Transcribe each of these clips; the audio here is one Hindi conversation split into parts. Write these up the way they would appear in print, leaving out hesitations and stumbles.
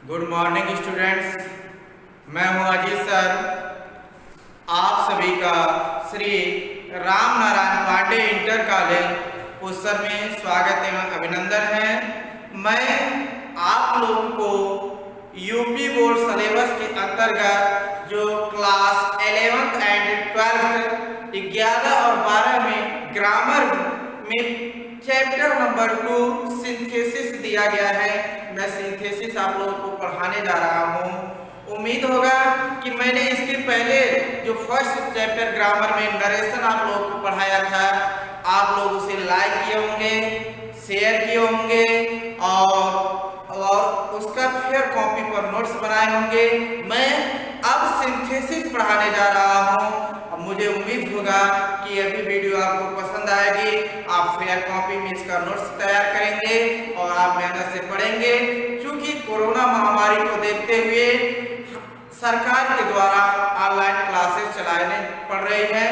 गुड मॉर्निंग स्टूडेंट्स, मैं हूं अजीत सर। आप सभी का श्री राम नारायण पांडे इंटर कॉलेज पुस्सर में स्वागत एवं अभिनंदन है। मैं आप लोगों को यूपी बोर्ड सिलेबस के अंतर्गत जो क्लास 11th एंड 12th 11 और 12 में ग्रामर में चैप्टर नंबर 2 सिंथेसिस दिया गया है, मैं सिंथेसिस आप लोगों को पढ़ाने जा रहा हूँ। उम्मीद होगा कि मैंने इसके पहले जो फर्स्ट चैप्टर ग्रामर में नरेशन आप लोगों को पढ़ाया था, आप लोग उसे लाइक किए होंगे, शेयर किए होंगे और उसका फिर कॉपी पर नोट्स बनाए होंगे। मैं अब सिंथेसिस पढ़ाने जा रहा हूँ। मुझे उम्मीद होगा कि यह भी वीडियो आपको पसंद आएगी। आप फेयर कॉपी में इसका नोट्स तैयार करेंगे और आप मेहनत से पढ़ेंगे। क्योंकि कोरोना महामारी को देखते हुए सरकार के द्वारा ऑनलाइन क्लासेस चलाने पड़ रही हैं,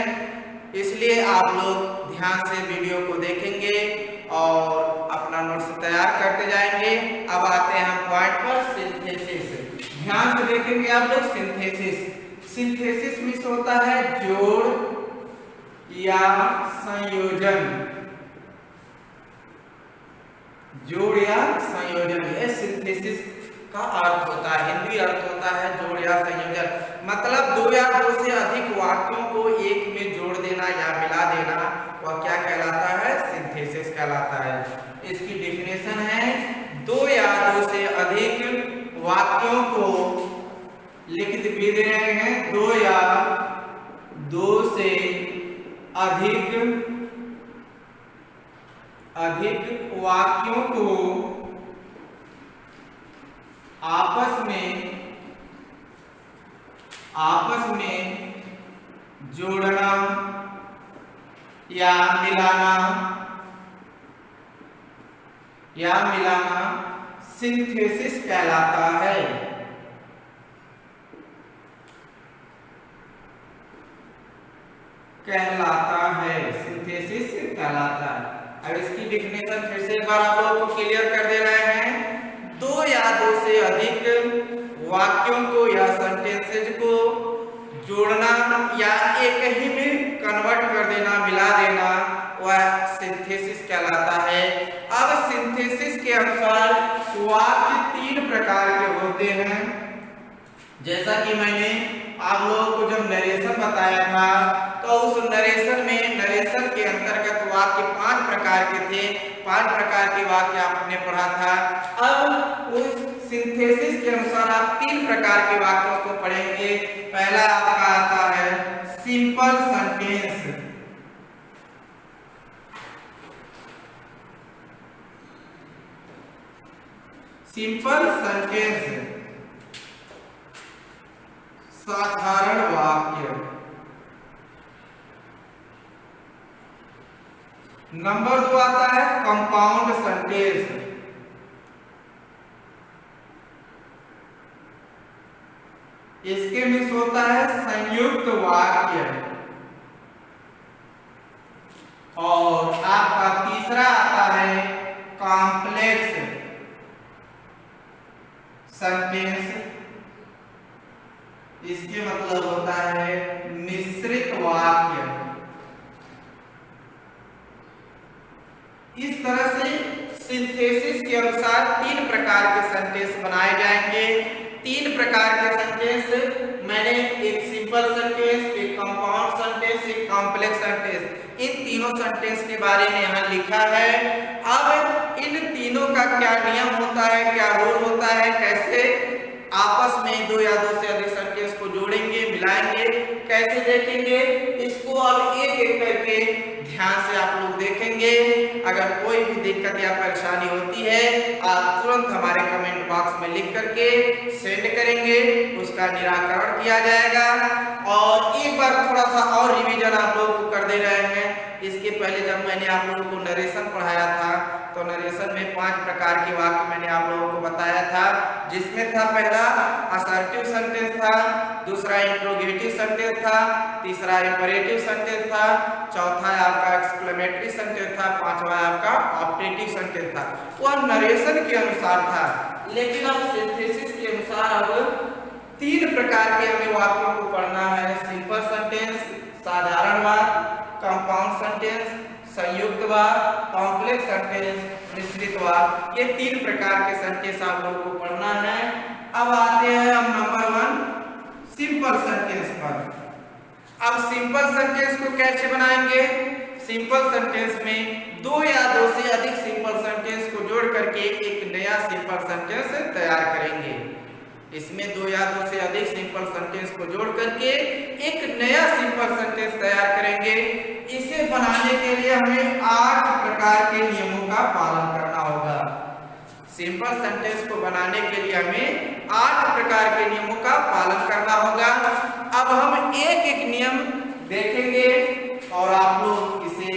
इसलिए आप लोग ध्यान से वीडियो को देखेंगे और अपना नोट्स तैयार करते जाएंगे। अब आते हैं हम पॉइंट पर, सिंथेसिस। ध्यान से देखेंगे आप लोग। सिंथेसिस में होता है जोड़ या संयोजन। जोड़ या संयोजन, यह सिंथेसिस का अर्थ होता है। हिंदी अर्थ होता है जोड़ या संयोजन। मतलब दो या दो से अधिक वाक्यों को एक में जोड़ देना या मिला देना, वह क्या कहलाता है? सिंथेसिस कहलाता है। इसकी डेफिनेशन है दो या दो से अधिक वाक्यों को लिख भी दे रहे हैं। दो या दो से अधिक वाक्यों को आपस में जोड़ना या मिलाना सिंथेसिस कहलाता है। सिंथेसिस कहलाता है। अब इसकी डेफिनेशन फिर से एक बार आप लोगों को क्लियर कर दे रहे हैं। दो या दो से अधिक वाक्यों को या सेंटेंसेज को जोड़ना या एक ही में कन्वर्ट कर देना, मिला देना, वह सिंथेसिस कहलाता है। अब सिंथेसिस के अनुसार वाक्य तीन प्रकार के होते हैं। जैसा कि मैंने आप लोगों को जब नरेशन बताया था, तो उस नरेशन के अंतर्गत वाक्य 5 प्रकार के थे। 5 प्रकार के वाक्य आपने पढ़ा था। अब उस सिंथेसिस के अनुसार आप 3 प्रकार के वाक्यों को पढ़ेंगे। पहला आपका आता है सिंपल सेंटेंस। सिंपल सेंटेंस, साधारण वाक्य। नंबर 2 आता है कंपाउंड सेंटेंस। इसके में होता है संयुक्त वाक्य। और आपका तीसरा आता है कॉम्प्लेक्स सेंटेंस। इसके मतलब होता है मिश्रित वाक्य। इस तरह से सिंथेसिस के अनुसार 3 प्रकार के सेंटेंस बनाए जाएंगे। 3 प्रकार के सेंटेंस मैंने, एक सिंपल सेंटेंस, एक कंपाउंड सेंटेंस, एक कॉम्प्लेक्स सेंटेंस, इन तीनों सेंटेंस के बारे में यहाँ लिखा है। अब इन तीनों का क्या नियम होता है, क्या रूल होता है, कैसे आपस में दो या दो से अधिक सेंटेंस को जोड़ेंगे, मिलाएंगे, कैसे देखेंगे, इसको अब एक एक करके ध्यान से आप लोग देखेंगे। अगर कोई भी दिक्कत या परेशानी होती है, आप तुरंत हमारे कमेंट बॉक्स में लिख करके सेंड करेंगे, उसका निराकरण किया जाएगा। और एक बार थोड़ा सा और रिवीजन आप लोगों को कर दे रहे हैं। इसके पहले जब मैंने आप लोगों को नरेशन पढ़ाया था, तो नरेशन में 5 प्रकार के वाक्य मैंने आप लोगों को बताया था, जिसमें था पहला असर्टिव सेंटेंस था, दूसरा इंट्रोगेटिव सेंटेंस था, तीसरा इंपरेटिव सेंटेंस था, चौथा आपका एक्सक्लेमेटरी सेंटेंस था, पांचवा आपका ऑप्टेटिव सेंटेंस था। वह नरेशन के अनुसार था। लेकिन अब सिंथेसिस के अनुसार अब 3 प्रकार के हमें वाक्यों को पढ़ना है। सिंपल सेंटेंस, साधारण वाक्य, कंपाउंड सेंटेंस, संयुक्त वाक्य, कॉम्प्लेक्स सेंटेंस, मिश्रित वाक्य। ये 3 प्रकार के सेंटेंस आप लोगों को पढ़ना है। अब आते हैं हम नंबर 1 सिंपल सेंटेंस पर। अब सिंपल सेंटेंस को कैसे बनाएंगे? सिंपल सेंटेंस में 2 या 2 से अधिक सिंपल सेंटेंस को जोड़ करके एक नया सिंपल सेंटेंस तैयार करेंगे। इसमें 2 या 2 से अधिक सिंपल सेंटेंस को जोड़ करके एक नया सिंपल सेंटेंस तैयार करेंगे। इसे बनाने के लिए हमें 8 प्रकार के नियमों का पालन करना होगा। सिंपल सेंटेंस को बनाने के लिए हमें 8 प्रकार के नियमों का पालन करना होगा। अब हम एक एक नियम देखेंगे और आप लोग इसे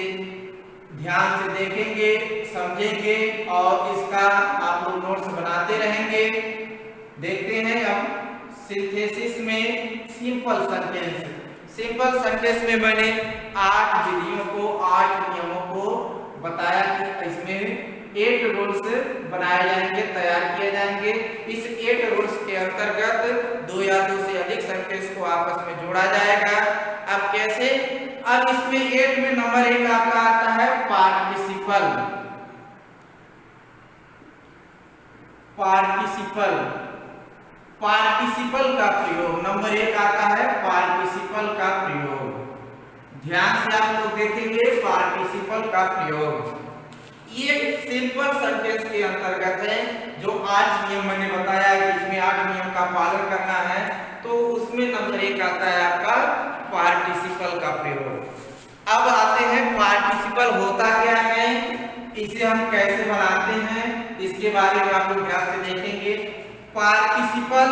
ध्यान से देखेंगे, समझेंगे और इसका आप लोग नोट्स बनाते रहेंगे। देखते हैं अब सिंथेसिस में सिंपल सेंटेंस। सिंपल सेंटेंस में मैंने 8 विधियों को, 8 नियमों को बताया कि इसमें 8 रूल्स बनाए जाएंगे, तैयार किए जाएंगे। इस 8 रूल्स के अंतर्गत 2 या 2 से अधिक सेंटेंस को आपस में जोड़ा जाएगा। अब कैसे? अब इसमें 8 में नंबर 1 आपका आता है पार्टिसिपल। पार्टिसिपल, पार्टिसिपल का प्रयोग नंबर 1 आता है, पार्टिसिपल का प्रयोग। ध्यान से आप लोग देखेंगे पार्टिसिपल का प्रयोग। ये सिंपल सेंटेंस के अंतर्गत है। जो 8 नियम मैंने बताया कि इसमें 8 नियम का पालन करना है, तो उसमें नंबर 1 आता है आपका पार्टिसिपल का प्रयोग। अब आते हैं पार्टिसिपल होता क्या है, इसे हम कैसे बनाते हैं, इसके बारे में आप लोग ध्यान से देखेंगे। पार्टिसिपल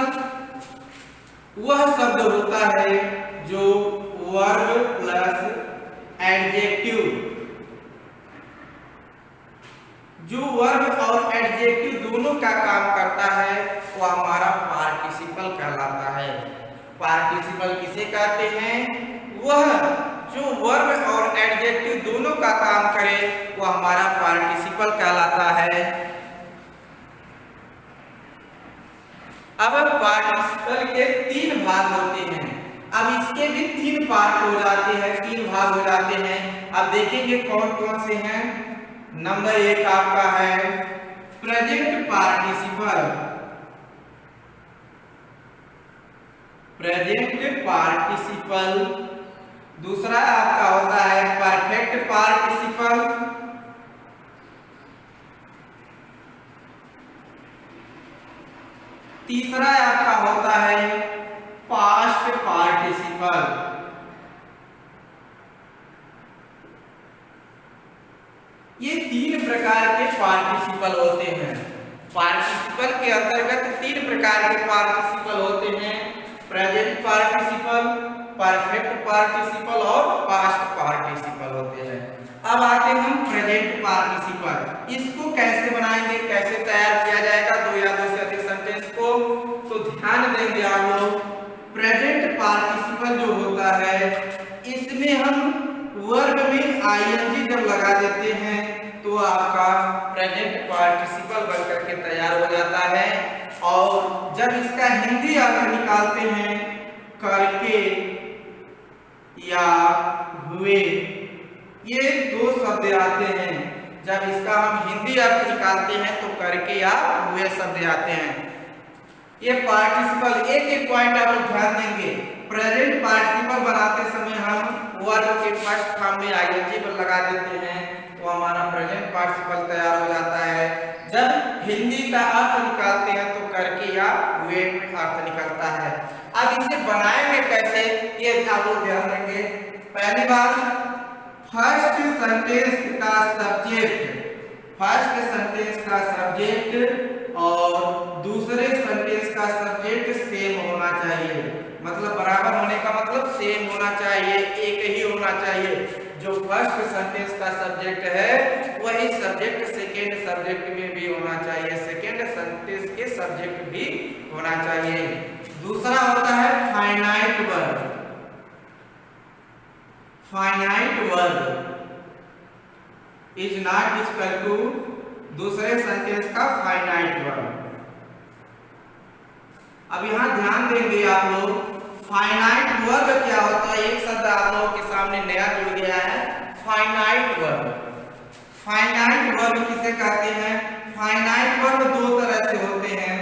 वह शब्द होता है जो वर्ब प्लस एडजेक्टिव, जो वर्ब और एडजेक्टिव दोनों का काम करता है, वो हमारा पार्टिसिपल कहलाता है। पार्टिसिपल किसे कहते हैं? वह जो वर्ब और एडजेक्टिव दोनों का काम करे, वो हमारा पार्टिसिपल कहलाता है। अब पार्टिसिपल के 3 भाग होते हैं। अब इसके भी 3 पार्ट हो जाते हैं, 3 भाग हो जाते हैं। अब देखेंगे कौन कौन से हैं। नंबर 1 आपका है प्रेजेंट पार्टिसिपल। Present participle. दूसरा आपका होता है परफेक्ट पार्टिसिपल। तीसरा आपका होता है पास्ट पार्टिसिपल। ये 3 प्रकार के पार्टिसिपल होते हैं। पार्टिसिपल के अंतर्गत 3 प्रकार के पार्टिसिपल होते हैं, प्रेजेंट पार्टिसिपल, परफेक्ट पार्टिसिपल और पास्ट पार्टिसिपल होते हैं। अब आते हैं हम प्रेजेंट पार्टिसिपल। इसको कैसे बनाएंगे, कैसे तैयार किया जाएगा 2 या 2 से अधिक सेंटेंस को, तो ध्यान देंगे आप लोग। प्रेजेंट पार्टिसिपल जो होता है, इसमें हम वर्ब में आईएनजी जब लगा देते हैं तो आपका प्रेजेंट पार्टिसिपल बनकर के तैयार हो जाता है। और जब इसका हिंदी अर्थ निकालते हैं, करके या हुए, ये 2 शब्द आते हैं। जब इसका हम हिंदी अर्थ निकालते हैं तो करके या हुए शब्द आते हैं। ये पार्टिसिपल एक एक पॉइंट आप लोग ध्यान देंगे। प्रेजेंट पार्टिसिपल बनाते समय हम वर्ब के फर्स्ट फॉर्म में आईएनजी पर लगा देते हैं, तो हमारा प्रेजेंट पार्टिसिपल तैयार हो जाता है। जब हिंदी का अर्थ निकालते हैं तो करके या हुए अर्थ निकलता है। अब इसे बनाएंगे कैसे, ये आप लोग ध्यान देंगे। पहली बात, फर्स्ट सेंटेंस का सब्जेक्ट, फर्स्ट सेंटेंस का सब्जेक्ट और दूसरे सेंटेंस का सब्जेक्ट सेम होना चाहिए। मतलब बराबर होने का मतलब सेम होना चाहिए, एक ही होना चाहिए। जो फर्स्ट सेंटेंस का सब्जेक्ट है वही सब्जेक्ट सेकेंड सब्जेक्ट में भी होना चाहिए, सेकेंड सेंटेंस के सब्जेक्ट भी होना चाहिए। दूसरा होता है finite verb. Finite verb is not equal to दूसरे सेंटेंस का फाइनाइट वर्ब। अब यहाँ ध्यान देंगे आप लोग, फाइनाइट वर्ब क्या होता है। एक शब्द आप लोगों के सामने नया जुड़ गया है, फाइनाइट वर्ब। फाइनाइट वर्ब किसे कहते हैं? फाइनाइट वर्ब दो तरह से होते हैं,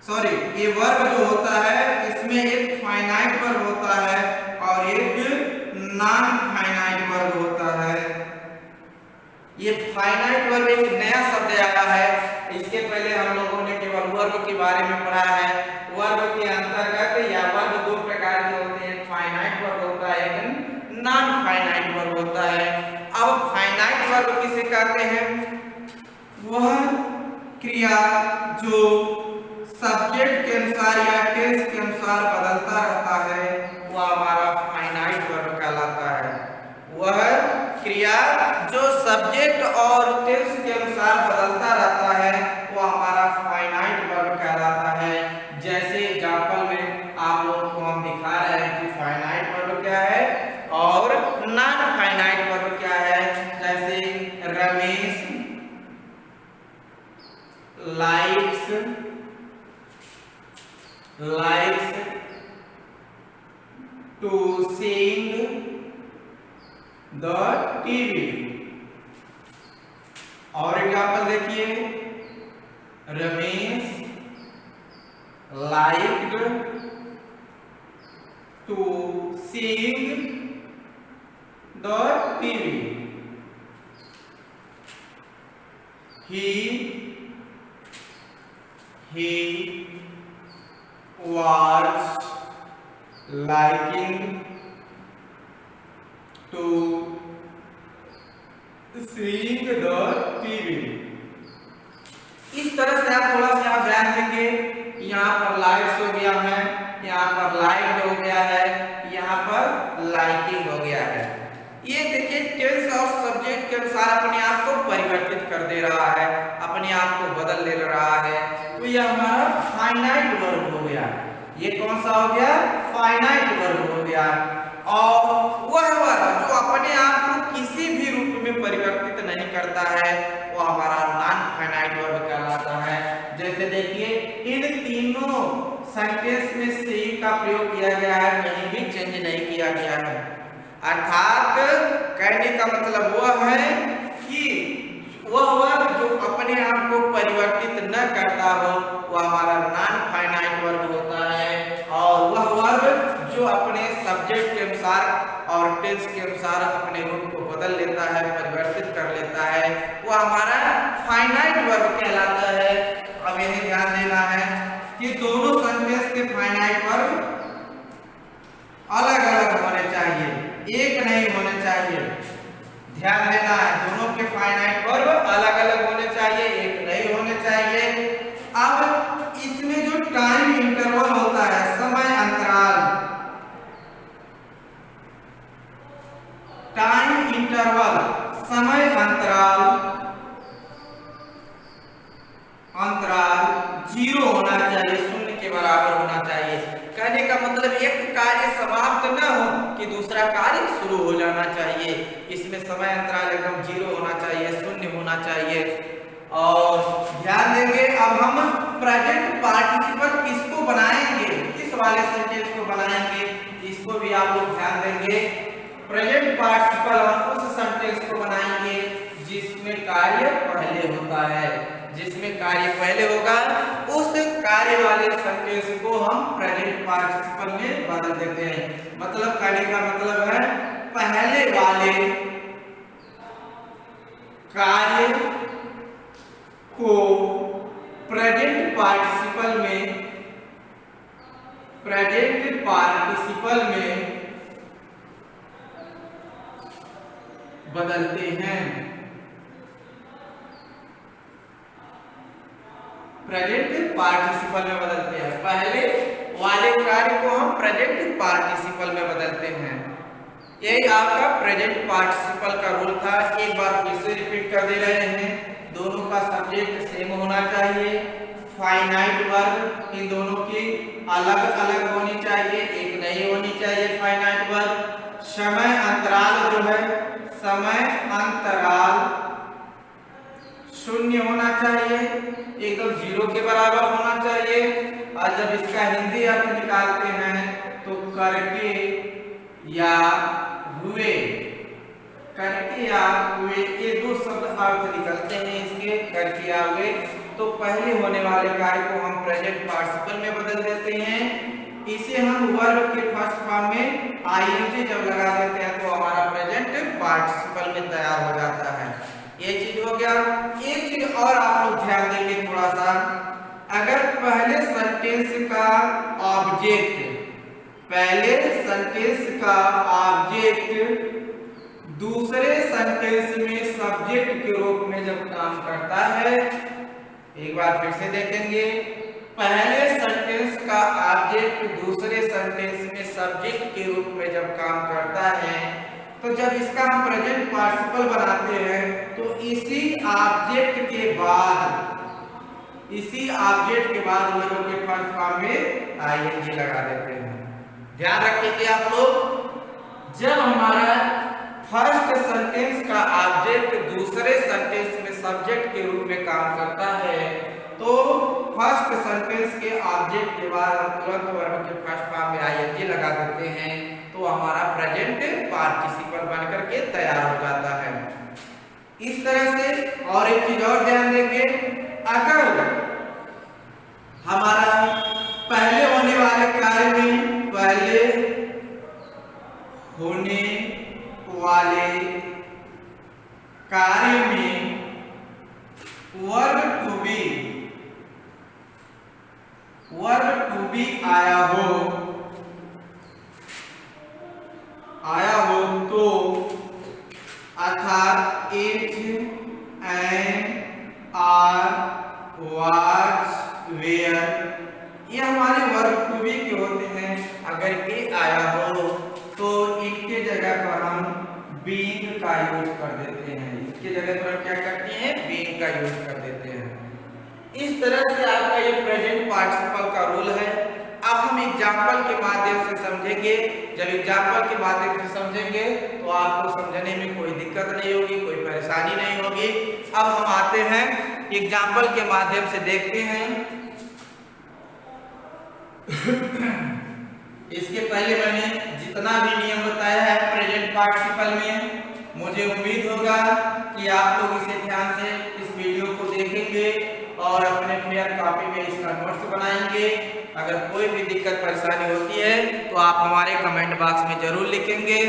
सॉरी, ये वर्ब जो होता है इसमें एक फाइनाइट वर्ब होता है और एक नॉन फाइनाइट वर्ब होता है। ये फाइनाइट वर्ब एक नया शब्द आया है, इसके पहले हम लोगों ने केवल वर्ब के बारे में पढ़ा है। वर्ब के अंतर्गत या वर्ब दो प्रकार के होते हैं, फाइनाइट वर्ब होता है, एक नॉन फाइनाइट वर्ब होता है। अब फाइनाइट वर्ब किसे कहते हैं? वह क्रिया जो सब्जेक्ट के अनुसार या टेंस के अनुसार बदलता रहता है, वह हमारा फाइनाइट वर्ब कहलाता है। वह क्रिया जो सब्जेक्ट और टेंस के अनुसार बदलता रहता है, वह हमारा फाइनाइट वर्ब कहलाता है। जैसे एग्जांपल में आप लोगों को हम दिखा रहे हैं कि फाइनाइट वर्ब क्या है और नॉन फाइनाइट वर्ब क्या है। जैसे Ramesh likes to sing the TV। और एग्जाम्पल देखिए, Ramesh liked to sing the TV। He was liking to seeing the TV। इस तरह से आप थोड़ा सा ध्यान देंगे, यहाँ पर लाइक्स हो गया है, यहाँ पर लाइक हो गया है, यहाँ पर लाइकिंग हो गया है। ये देखिए टेंस और सब्जेक्ट के अनुसार अपने आप को परिवर्तित कर दे रहा है, अपने आप को बदल ले रहा है, तो यह हमारा फाइनाइट वर्ब हो गया। ये कौन सा हो गया? फाइनाइट वर्ब हो गया। और वह वर्ब जो अपने आप को किसी भी रूप में परिवर्तित नहीं करता है, वो हमारा नॉन फाइनाइट वर्ब कहलाता है। जैसे देखिए इन तीनों सेंटेंस में से का प्रयोग किया गया है, कहीं भी चेंज नहीं किया गया है। अर्थात कहने का मतलब वह है कि वह वर्ब जो अपने आप को परिवर्तित न करता हो, वह हमारा नॉन फाइनाइट वर्ब होता है। और वह वर्ब जो अपने सब्जेक्ट के अनुसार और टेंस के अनुसार अपने रूप को बदल लेता है, परिवर्तित कर लेता है, वह हमारा फाइनाइट वर्ब कहलाता है। अब यही ध्यान देना है कि दोनों सेंटेंस के फाइनाइट वर्ब अलग अलग होने चाहिए, एक नहीं होने चाहिए। ध्यान देना है, दोनों के फाइनाइट वर्ब अलग अलग होने चाहिए, एक नहीं होने चाहिए। अब इसमें जो टाइम इंटरवल होता है, समय अंतराल, टाइम इंटरवल, समय अंतराल 0 होना चाहिए, 0 के बराबर होना चाहिए। कहने का मतलब एक कार्य समाप्त न हो कि दूसरा कार्य शुरू हो जाना चाहिए। इसमें समय अंतराल एकदम 0 होना चाहिए, 0 होना चाहिए। और ध्यान देंगे, अब हम प्रेजेंट पार्टिसिपल किसको बनाएंगे, किस वाले सेंटेंस को बनाएंगे, इसको भी आप लोग ध्यान देंगे। प्रेजेंट पार्टिसिपल हम उस सेंटेंस को बनाएंगे जिसमें कार्य पहले होता है, जिसमें कार्य पहले होगा, उस कार्य वाले सेंटेंस को हम प्रेजेंट पार्टिसिपल में बदल देते हैं। मतलब कहने का मतलब है पहले वाले कार्य को प्रेजेंट पार्टिसिपल में बदलते हैं। प्रेजेंट पार्टिसिपल में बदलते हैं, पहले वाले कार्य को हम प्रेजेंट पार्टिसिपल में बदलते हैं। यही आपका प्रेजेंट पार्टिसिपल का रूल था। एक बार फिर से रिपीट कर दे रहे हैं, दोनों का सब्जेक्ट सेम होना चाहिए, फाइनाइट वर्ब इन दोनों की अलग अलग होनी चाहिए, एक नहीं होनी चाहिए फाइनाइट वर्ब। समय अंतराल जो है, समय अंतराल 0 होना चाहिए, एकदम 0 के बराबर होना चाहिए। और जब इसका हिंदी अर्थ निकालते हैं तो करके या हुए, करके या हुए, ये दो शब्द अर्थ निकलते हैं इसके, करके या हुए। तो पहले होने वाले कार्य को हम प्रेजेंट पार्टिसिपल में बदल देते हैं, इसे हम वर्ब के फर्स्ट फॉर्म में आईएनजी जब लगा देते हैं तो हमारा प्रेजेंट पार्टिसिपल में तैयार हो जाता है। ये चीज हो गया। एक चीज और आप लोग ध्यान देंगे थोड़ा सा, अगर पहले सेंटेंस का ऑब्जेक्ट, पहले सेंटेंस का ऑब्जेक्ट दूसरे सेंटेंस में सब्जेक्ट के रूप में जब काम करता है, एक बार फिर से देखेंगे, पहले सेंटेंस का ऑब्जेक्ट दूसरे सेंटेंस में सब्जेक्ट के रूप में जब काम करता है, तो जब इसका हम प्रेजेंट पार्टिसिपल बनाते हैं तो इसी ऑब्जेक्ट के बाद, इसी ऑब्जेक्ट के बाद वर्ब के फर्स्ट फॉर्म में आईएनजी लगा देते हैं। ध्यान रखिए आप लोग, जब हमारा फर्स्ट सेंटेंस का ऑब्जेक्ट दूसरे सेंटेंस में सब्जेक्ट के रूप में काम करता है, तो फर्स्ट सेंटेंस के ऑब्जेक्ट के बाद हम तुरंत वर्ब के फर्स्ट फॉर्म में आईएनजी लगा देते हैं, तो हमारा प्रेजेंट पार्टिसिपल बनकर के तैयार हो जाता है। इस तरह से और एक चीज और ध्यान देंगे, अगर हमारा पहले होने वाले कार्य में, पहले होने वाले कार्य में वर्ब टू बी आया हो तो अर्थात it and are was where, ये हमारे वर्ब टू बी के होते हैं। अगर ये आया हो तो इनके जगह पर हम बीइंग का यूज कर देते हैं, इसके जगह पर क्या करते हैं, बीइंग का यूज कर देते हैं। इस तरह से आपका ये प्रेजेंट पार्टिसिपल का रूल है। अब हम एग्जाम्पल के माध्यम से समझेंगे, जब एग्जाम्पल के माध्यम से समझेंगे तो आपको समझने में कोई दिक्कत नहीं होगी, कोई परेशानी नहीं होगी। अब हम आते हैं एग्जाम्पल के माध्यम से देखते हैं। इसके पहले मैंने जितना भी नियम बताया है प्रेजेंट पार्टिसिपल में, मुझे उम्मीद होगा कि आप लोग इसे ध्यान से इस वीडियो को देखेंगे और अपने फेयर कॉपी में इसका नोट्स बनाएंगे। अगर कोई भी दिक्कत परेशानी होती है तो आप हमारे कमेंट बॉक्स में जरूर लिखेंगे।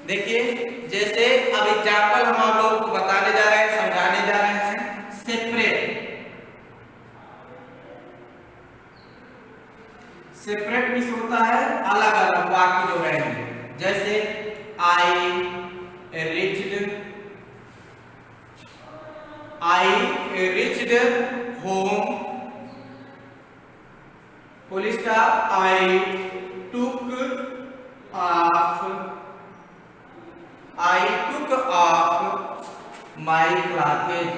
देखिए, जैसे अब एग्जाम्पल हम आप लोगों को बताने जा रहे हैं, समझाने जा रहे हैं। सेपरेट, सेपरेट मीन्स होता है अलग अलग, बाकी जो रहेंगे, जैसे आई reached home, full stop, I took off my clothes,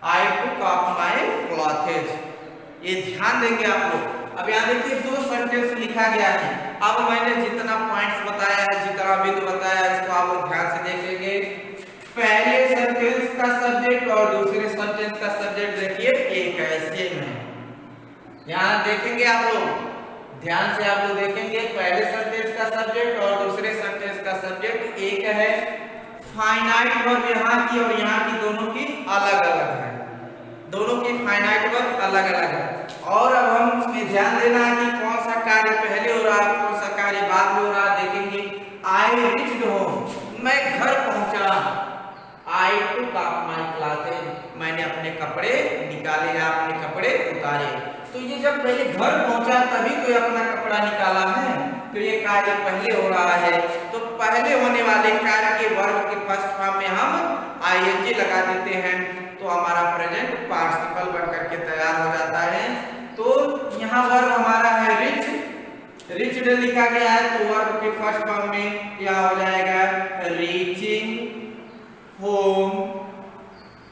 I took off my clothes। ये ध्यान देंगे आप लोग। अब यहाँ देखिए दो सेंटेंस लिखा गया है। अब मैंने जितना पॉइंट्स बताया है, जितना बिंदु बताया है, इसको आप लोग ध्यान से देखेंगे। पहले सेंटेंस का सब्जेक्ट और दूसरे सेंटेंस का सब्जेक्ट देखिए एक है, सेम है। यहाँ देखेंगे आप लोग, ध्यान से आप लोग देखेंगे, पहले सेंटेंस का सब्जेक्ट और दूसरे सेंटेंस का सब्जेक्ट एक है। फाइनाइट वर्ब यहाँ की और यहाँ की दोनों की अलग अलग है, दोनों की फाइनाइट वर्ब अलग अलग है। और अब हम इसमें ध्यान देना है कि कौन सा कार्य पहले हो रहा है, कौन सा कार्य बाद में हो रहा है। देखेंगे, आई रीच्ड होम, मैं घर पहुंचा। आई टूक ऑफ माय क्लॉथेस, मैंने अपने कपड़े निकाले या अपने कपड़े उतारे। तो ये जब पहले घर पहुंचा तभी तो अपना कपड़ा निकाला है, तो ये कार्य पहले हो रहा है। तो पहले होने वाले कार्य के वर्ब के फर्स्ट फॉर्म में हम आईएनजी लगा देते हैं, तो हमारा प्रेजेंट पार्टिसिपल बनकर के तैयार हो जाता है। तो यहाँ वर्ब हमारा है रिच्ड लिखा गया है, तो वर्ब के फर्स्ट फॉर्म में क्या हो जाएगा, रीचिंग होम।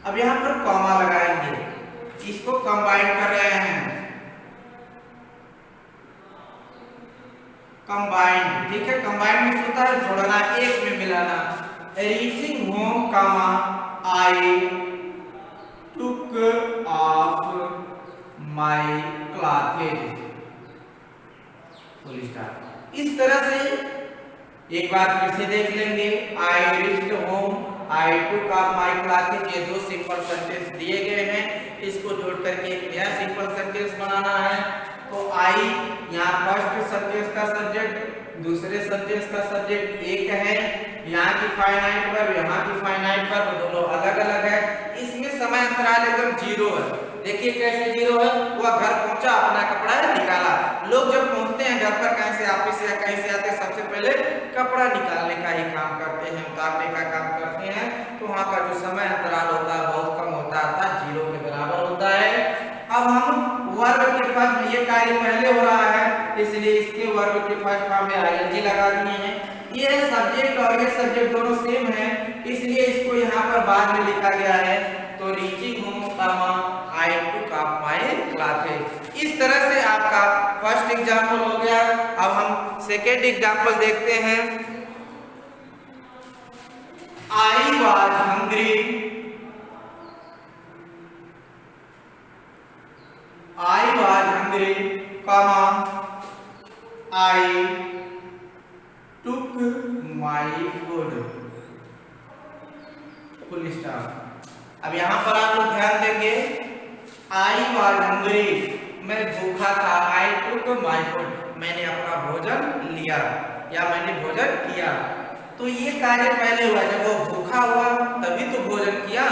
अब यहाँ पर कॉमा लगाएंगे, इसको कंबाइन कर रहे हैं, कंबाइन, ठीक है। कंबाइन मीन्स होता है जोड़ना, एक में मिलाना। Reaching home comma I took off my clothes, full stop. इस तरह से एक बार फिर से देख लेंगे। I reached home, I took off my clothes, ये दो सिंपल सेंटेंस दिए गए हैं। इसको जोड़ करके एक नया सिंपल सेंटेंस बनाना है। तो आई यहाँ फर्स्ट सेंटेंस का सब्जेक्ट, दूसरे सेंटेंस का सब्जेक्ट एक है। यहाँ की फाइनाइट वर्ब, यहाँ की फाइनाइट वर्ब, दोनों अलग अलग है। इसमें समय अंतराल एकदम जीरो है। देखिए कैसे जीरो है। वह घर पहुंचा, अपना कपड़ा निकाला। लोग जब पहुंचते हैं घर पर, कहीं से ऑफिस या कहीं से आते, सबसे पहले कपड़ा निकालने का ही काम करते हैं, उतारने का काम करते हैं। तो वहाँ का जो समय अंतराल होता है बहुत कम होता है, अर्थात जीरो के बराबर होता है। अब हम वर्ब के फर्स्ट में, ये कार्य पहले हो रहा है इसलिए इसके वर्ब के फर्स्ट फॉर्म में आईएनजी लगा दिए हैं। ये सब्जेक्ट और ये सब्जेक्ट दोनों सेम है इसलिए इसको यहाँ पर बाद में लिखा गया है। तो reaching home comma I took off my clothes. इस तरह से आपका फर्स्ट एग्जाम्पल हो गया। अब हम सेकेंड एग्जाम्पल देखते हैं। I was hungry, I was hungry comma I took my food, full stop. अब यहाँ पर आप लोग ध्यान देंगे, आई वाज हंग्री, मैं भूखा था। आई टुक माई फूड, मैंने अपना भोजन लिया या मैंने भोजन किया। तो ये कार्य पहले हुआ, जब वो भूखा हुआ तभी तो भोजन किया।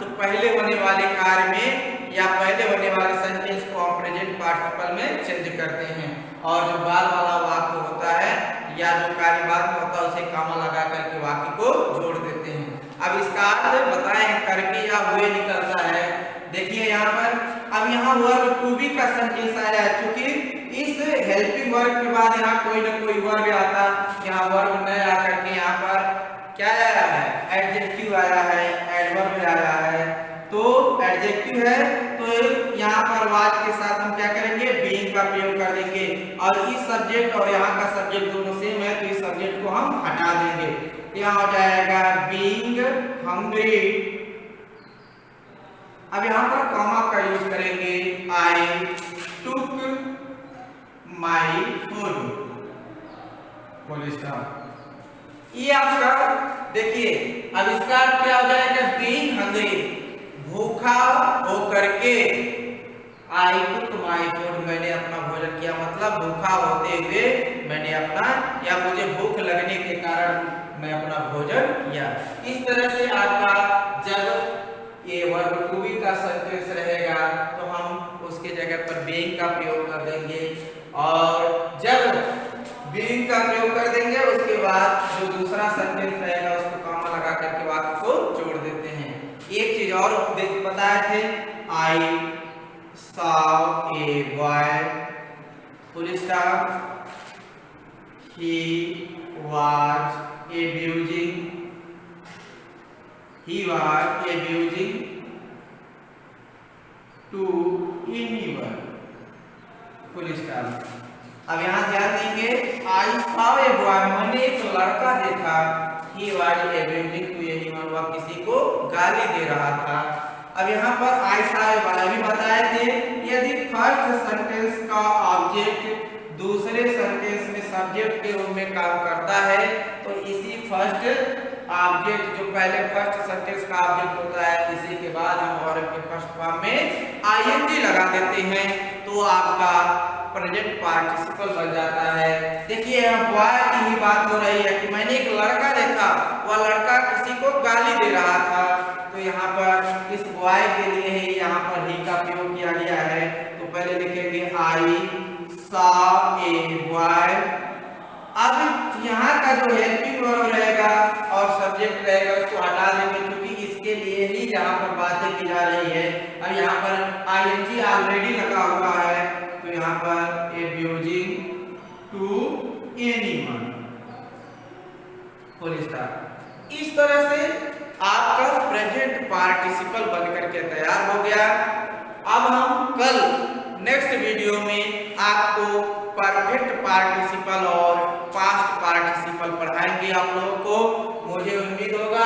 तो पहले होने वाले कार्य में या पहले होने वाले सेंटेंस को हम प्रेजेंट पार्टिसिपल में चेंज करते हैं और जो बाद वाला वाक्य होता है या जो कार्य बाद में होता है उसे कामा लगा करके वाक्य को जोड़ देते हैं। अब इसका अर्थ बताएं, करके या हुए निकलता है। देखिए यहाँ पर, अब यहाँ वर्ब टू बी का सेंटेंस आया है, क्योंकि इस हेल्पिंग वर्ब के बाद यहाँ कोई ना कोई वर्ब आता। यहाँ वर्ब न आकर के यहाँ पर क्या आया है, एडजेक्टिव आया है, एडवर्ब आया है। तो एडजेक्टिव है तो यहाँ पर वाज के साथ हम क्या करेंगे, बीइंग का प्रयोग कर देंगे। और इस सब्जेक्ट और यहाँ का सब्जेक्ट दोनों सेम है तो इस सब्जेक्ट को हम हटा देंगे। यहाँ हो जाएगा बीइंग हंग्री। अब यहाँ पर कॉमा का यूज करेंगे, आई took my food, full stop. ये आपका देखिए, अब इसका अर्थ क्या हो जाएगा, बीइंग हंग्री, भूखा होकर के, आई टुक माई फूड, मैंने अपना भोजन किया, मतलब भूखा होते हुए मैंने अपना या मुझे भूख लगने के कारण मैं अपना भोजन किया। इस तरह से आपका जब ये वर्ब टू बी का सेंटेंस रहेगा तो हम उसके जगह पर बीइंग का प्रयोग कर देंगे और जब बीइंग का प्रयोग कर देंगे उसके बाद जो दूसरा सेंटेंस रहेगा उसको कॉमा लगा करके वाक्य को जोड़ देते हैं। एक चीज और बताए थे, आई saw a boy, full stop, he was abusing to anyone, full stop। अब यहाँ ध्यान देंगे, आई saw a boy, मैंने एक लड़का देखा, he was abusing to anyone, वह किसी को गाली दे रहा था। अब यहाँ पर आई saw a boy भी बताए थे, यदि फर्स्ट सेंटेंस का ऑब्जेक्ट दूसरे सेंटेंस में सब्जेक्ट के रूप में काम करता है तो इसी फर्स्ट ऑब्जेक्ट जो पहले फर्स्ट सेंटेंस का ऑब्जेक्ट होता है इसी के बाद हम वर्ब के फर्स्ट फॉर्म में आईएनजी लगा देते हैं तो आपका प्रेजेंट पार्टिसिपल बन जाता है। देखिए यहाँ बॉय की ही बात हो रही है कि मैंने एक लड़का देखा, वह लड़का किसी को गाली दे रहा था। तो यहाँ पर इस बॉय के लिए ही यहाँ पर ही का प्रयोग किया गया है। तो पहले लिखेंगे आई saw a boy। अब यहाँ का जो हेल्पिंग वर्ब रहेगा और सब्जेक्ट रहेगा उसको हटा देंगे क्योंकि इसके लिए ही यहाँ पर बातें की जा रही है। अब यहाँ पर आईएनजी ऑलरेडी लगा हुआ है तो यहाँ पर abusing to anyone, full stop. इस तरह से आपका प्रेजेंट पार्टिसिपल बनकर के तैयार हो गया। अब हम कल नेक्स्ट वीडियो में आपको परफेक्ट पार्टिसिपल और पास्ट पार्टिसिपल पढ़ाएंगे आप लोगों को। मुझे उम्मीद होगा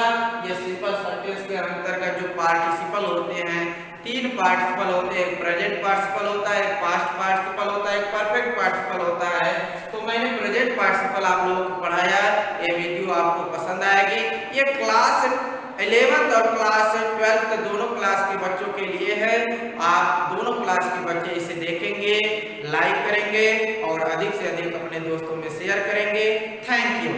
उसके अंतर्गत जो पार्टिसिपल होते हैं, 3 पार्टिसिपल होते हैं, प्रेजेंट पार्टिसिपल होता है, पास्ट पार्टिसिपल होता है, परफेक्ट पार्टिसिपल होता है। तो मैंने प्रेजेंट पार्टिसिपल आप लोगों को पढ़ाया, ये वीडियो आपको पसंद आएगी। ये क्लास 11th और क्लास 12th दोनों क्लास के बच्चों के लिए है। आप दोनों क्लास के बच्चे इसे देखेंगे, लाइक करेंगे और अधिक से अधिक अपने दोस्तों में शेयर करेंगे। Thank you.